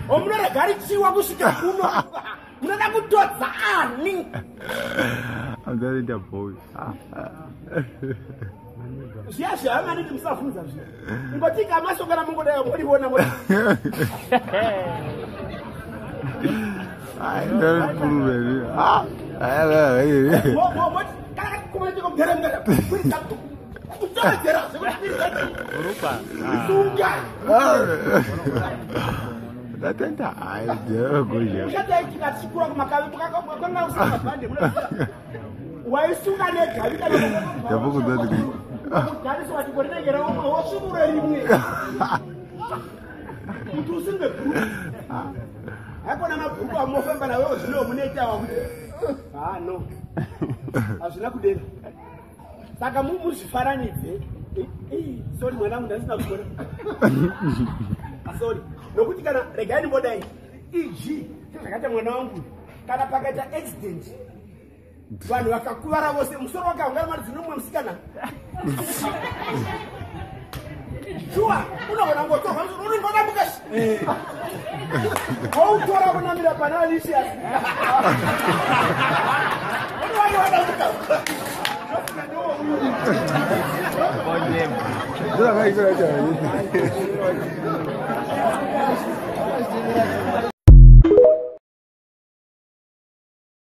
Omuna gari chiwa kusika kuno. Muna kutodza ani. I'm telling the boys. Siasa ama nini msafunza vile. Ngotika masoka na Mungu leo mliona mmoja. I don't prove it. Ah. Kala kumanje ko gara. Kutoa Orupa. Sunga. Datenta idea goje. Shata ikachukua kwa makawi kwa usema bande mna. Waisunga ne gabi kana. Yabuku dadi. Kali swati kwa ngera osubure rimwe. Mutusinge group. Hapo na mabhuku amofemba na wewe zino muneta wa kuti. Ah no. Azvina kudena. Saka mumuzifaranidze. Sorry mwanangu ndasina kukona. Sorry. Nokuti kana regani bodai. EG zvakaita mwana wangu kana pakaita accident. Vanhu vakakuvara vose musoro wakaungana mari dzinomwe musikana. Jua unaona ngoto unaona mukashi. Autora kunamira pana Licious. Unaona mukashi. Bom tempo. Dura vai,